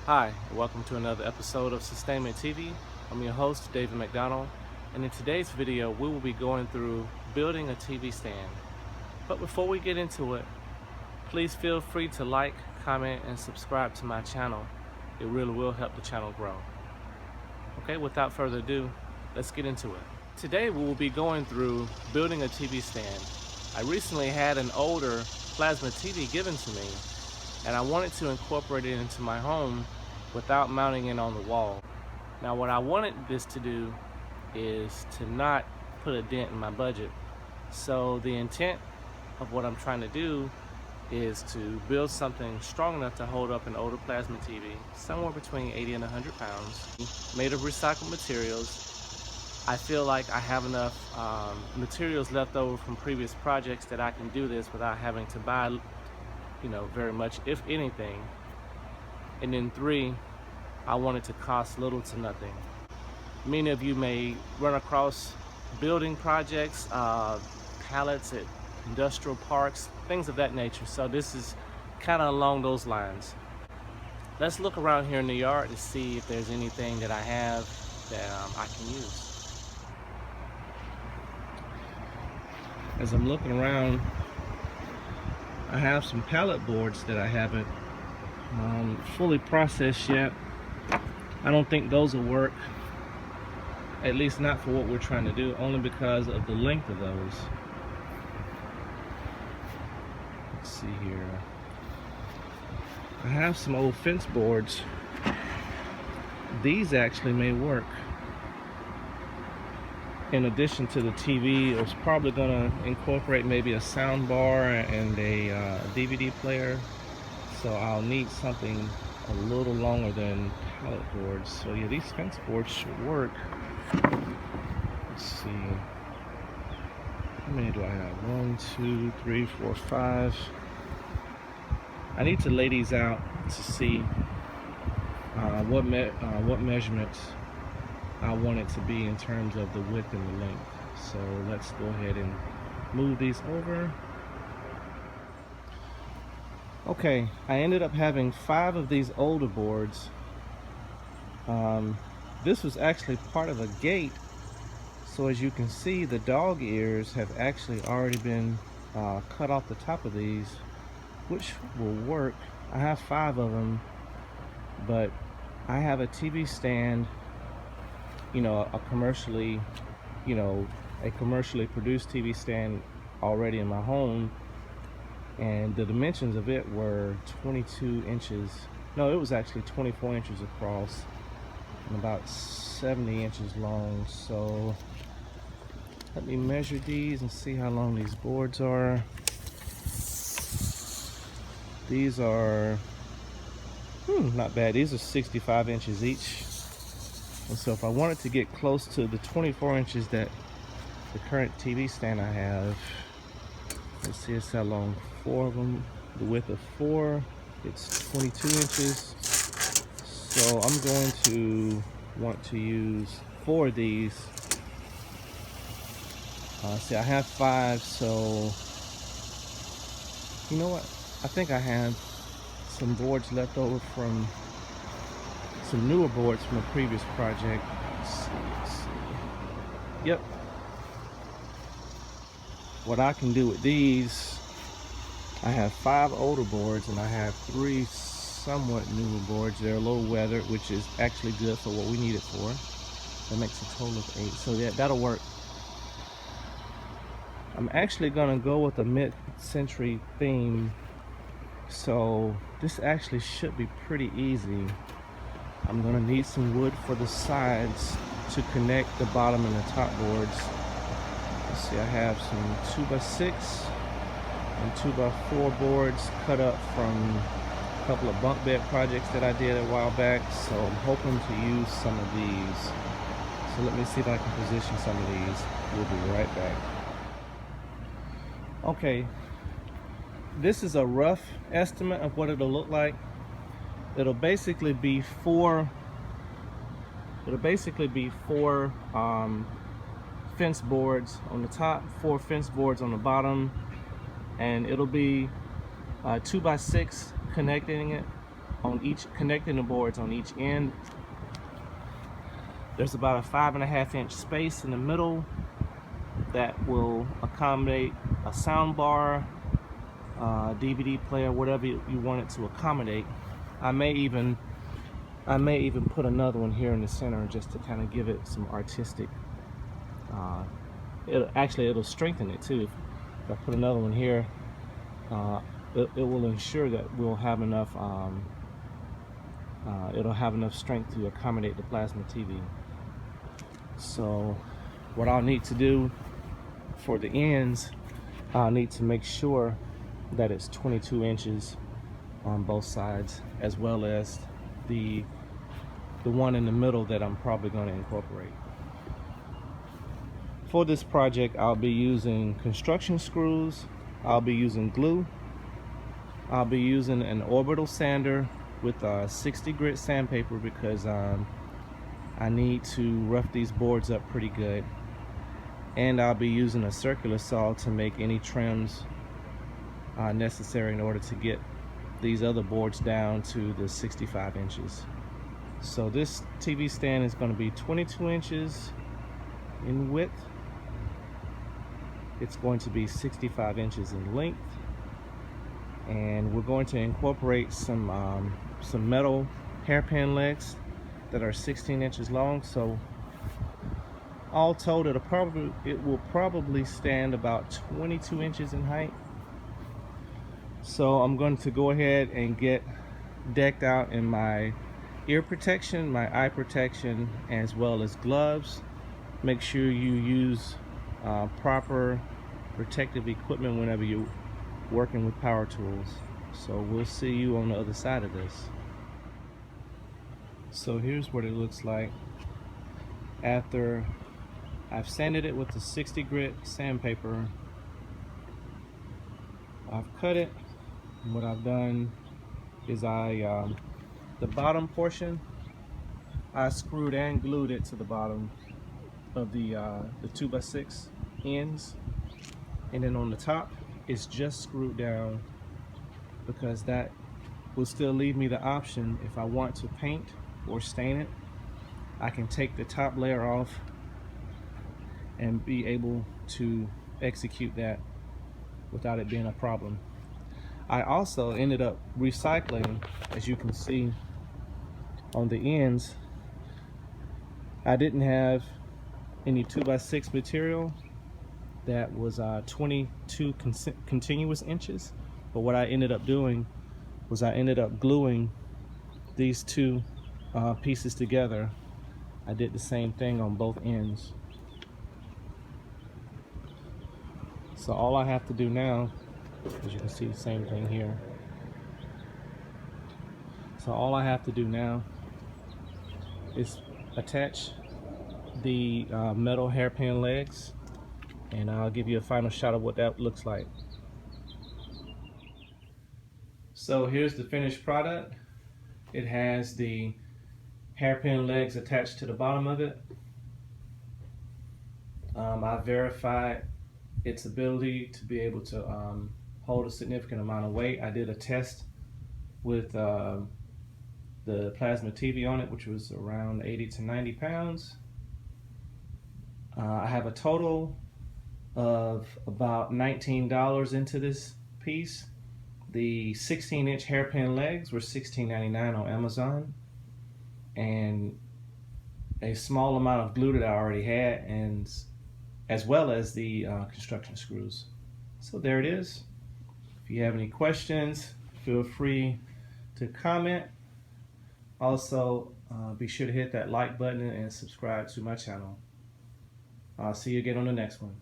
Hi, and welcome to another episode of Sustainment TV. I'm your host, David McDonald, and in today's video, we will be going through building a TV stand. But before we get into it, please feel free to like, comment, and subscribe to my channel. It really will help the channel grow. Okay, without further ado, let's get into it. Today, we will be going through building a TV stand. I recently had an older plasma TV given to me, and I wanted to incorporate it into my home without mounting it on the wall. Now what I wanted this to do is to not put a dent in my budget. So the intent of what I'm trying to do is to build something strong enough to hold up an older plasma TV, somewhere between 80 and 100 pounds, made of recycled materials. I feel like I have enough materials left over from previous projects that I can do this without having to buy very much, if anything. And then 3, I want it to cost little to nothing. Many of you may run across building projects, pallets at industrial parks, things of that nature. So this is kind of along those lines. Let's look around here in the yard to see if there's anything that I have that I can use. As I'm looking around, I have some pallet boards that I haven't fully processed yet. I don't think those will work, at least not for what we're trying to do, only because of the length of those. Let's see here. I have some old fence boards. These actually may work. In addition to the TV, I was probably going to incorporate maybe a sound bar and a DVD player. So I'll need something a little longer than pallet boards. So yeah, these fence boards should work. Let's see. How many do I have? 1, 2, 3, 4, 5. I need to lay these out to see what measurements I want it to be in terms of the width and the length. So let's go ahead and move these over. Okay, I ended up having 5 of these older boards. This was actually part of a gate, so as you can see, the dog ears have actually already been cut off the top of these, which will work. I have 5 of them, but I have a TV stand, a commercially produced TV stand already in my home, and the dimensions of it were 22 inches. No, it was actually 24 inches across and about 70 inches long. So let me measure these and see how long these boards are. These are not bad. These are 65 inches each. And so if I wanted to get close to the 24 inches that the current TV stand I have, let's see, it's how long. 4 of them, the width of 4, it's 22 inches. So I'm going to want to use 4 of these. See, I have 5, so you know what? I think I have some boards left over from some newer boards from a previous project. Let's see. Yep. What I can do with these, I have 5 older boards and I have 3 somewhat newer boards. They're a little weathered, which is actually good for what we need it for. That makes a total of 8. So yeah, that'll work. I'm actually gonna go with a mid-century theme. So this actually should be pretty easy. I'm gonna need some wood for the sides to connect the bottom and the top boards. Let's see, I have some 2x6 and 2x4 boards cut up from a couple of bunk bed projects that I did a while back. So I'm hoping to use some of these. So let me see if I can position some of these. We'll be right back. Okay, this is a rough estimate of what it'll look like. It'll basically be 4 fence boards on the top, 4 fence boards on the bottom, and it'll be 2x6 connecting it, on each, connecting the boards on each end. There's about a 5.5 inch space in the middle that will accommodate a sound bar, DVD player, whatever you want it to accommodate. I may even put another one here in the center just to kind of give it some artistic. It'll strengthen it too. If I put another one here, it will ensure that we'll have enough. It'll have enough strength to accommodate the plasma TV. So, what I'll need to do for the ends, I'll need to make sure that it's 22 inches on both sides, as well as the one in the middle that I'm probably going to incorporate. For this project, I'll be using construction screws, I'll be using glue, I'll be using an orbital sander with 60 grit sandpaper because I need to rough these boards up pretty good, and I'll be using a circular saw to make any trims necessary in order to get these other boards down to the 65 inches. So this TV stand is going to be 22 inches in width. It's going to be 65 inches in length, and we're going to incorporate some metal hairpin legs that are 16 inches long. So all told, it will probably stand about 22 inches in height. So I'm going to go ahead and get decked out in my ear protection, my eye protection, as well as gloves. Make sure you use proper protective equipment whenever you're working with power tools. So we'll see you on the other side of this. So here's what it looks like after I've sanded it with the 60 grit sandpaper. I've cut it, and what I've done is the bottom portion, I screwed and glued it to the bottom of the 2x6 ends, and then on the top it's just screwed down, because that will still leave me the option, if I want to paint or stain it, I can take the top layer off and be able to execute that without it being a problem. I also ended up recycling, as you can see on the ends. I didn't have any 2x6 material that was 22 continuous inches, but what I ended up doing was I ended up gluing these two pieces together. I did the same thing on both ends. So all I have to do now, as you can see, the same thing here. So all I have to do now is attach the metal hairpin legs, and I'll give you a final shot of what that looks like. So here's the finished product. It has the hairpin legs attached to the bottom of it. I verified its ability to be able to hold a significant amount of weight. I did a test with the plasma TV on it, which was around 80 to 90 pounds. I have a total of about $19 into this piece. The 16-inch hairpin legs were $16.99 on Amazon, and a small amount of glue that I already had, and as well as the construction screws. So there it is. If you have any questions, feel free to comment. Also, be sure to hit that like button and subscribe to my channel. I'll see you again on the next one.